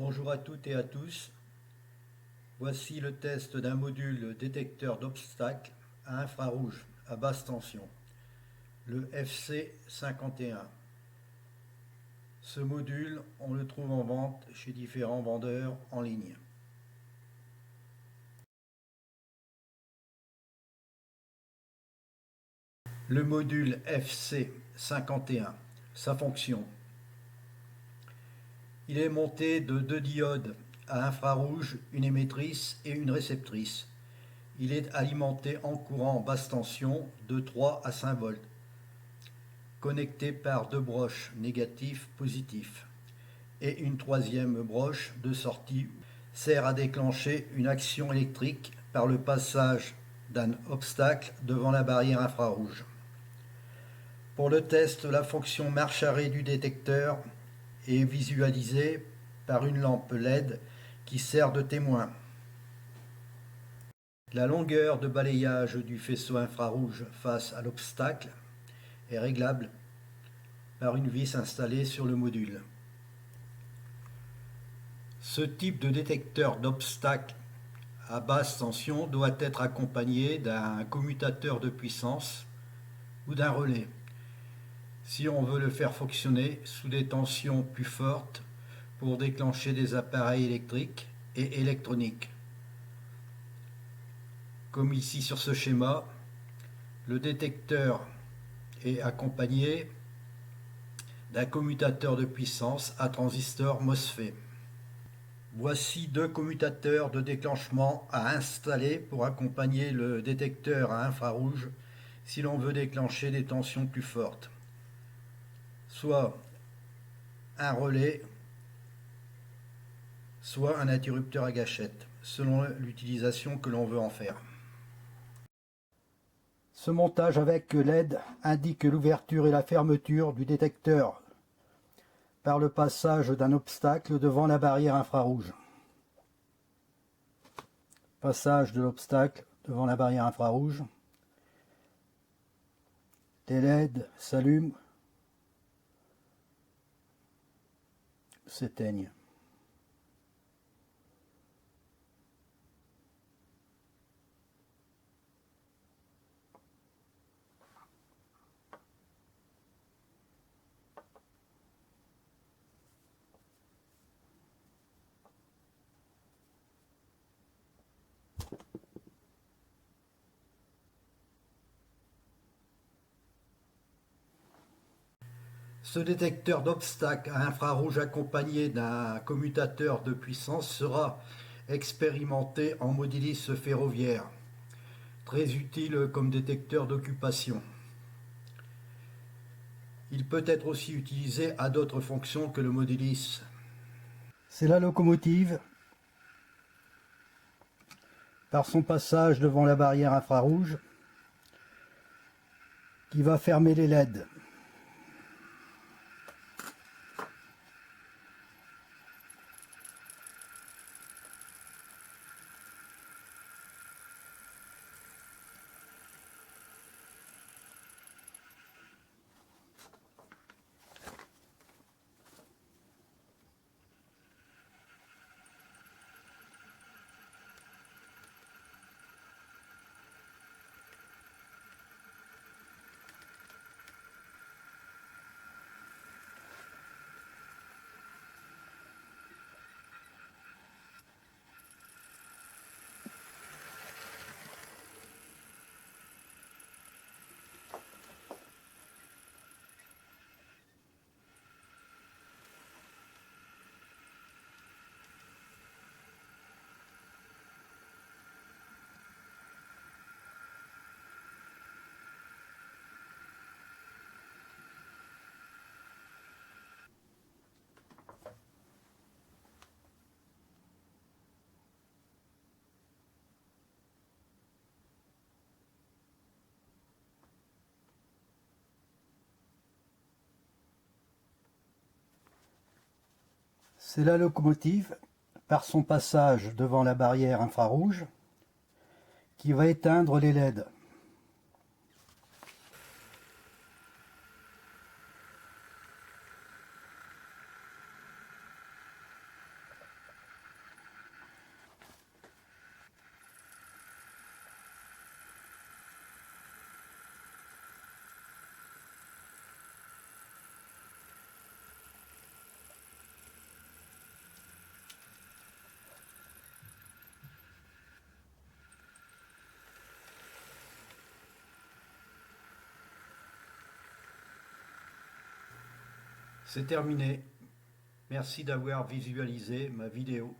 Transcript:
Bonjour à toutes et à tous. Voici le test d'un module détecteur d'obstacles à infrarouge à basse tension, le FC51. Ce module, on le trouve en vente chez différents vendeurs en ligne. Le module FC51, sa fonction. Il est monté de deux diodes à infrarouge, une émettrice et une réceptrice. Il est alimenté en courant basse tension de 3 à 5 volts, connecté par deux broches négatif-positif et une troisième broche de sortie sert à déclencher une action électrique par le passage d'un obstacle devant la barrière infrarouge. Pour le test, la fonction marche-arrêt du détecteur est visualisée par une lampe LED qui sert de témoin. La longueur de balayage du faisceau infrarouge face à l'obstacle est réglable par une vis installée sur le module. Ce type de détecteur d'obstacles à basse tension doit être accompagné d'un commutateur de puissance ou d'un relais, si on veut le faire fonctionner sous des tensions plus fortes pour déclencher des appareils électriques et électroniques. Comme ici sur ce schéma, le détecteur est accompagné d'un commutateur de puissance à transistor MOSFET. Voici deux commutateurs de déclenchement à installer pour accompagner le détecteur à infrarouge si l'on veut déclencher des tensions plus fortes. Soit un relais, soit un interrupteur à gâchette, selon l'utilisation que l'on veut en faire. Ce montage avec LED indique l'ouverture et la fermeture du détecteur par le passage d'un obstacle devant la barrière infrarouge. Passage de l'obstacle devant la barrière infrarouge. Les LED s'allument, s'éteignent. Ce détecteur d'obstacles à infrarouge accompagné d'un commutateur de puissance sera expérimenté en modélisme ferroviaire, très utile comme détecteur d'occupation. Il peut être aussi utilisé à d'autres fonctions que le modélisme. C'est la locomotive, par son passage devant la barrière infrarouge, qui va fermer les LED. C'est la locomotive, par son passage devant la barrière infrarouge, qui va éteindre les LED. C'est terminé. Merci d'avoir visualisé ma vidéo.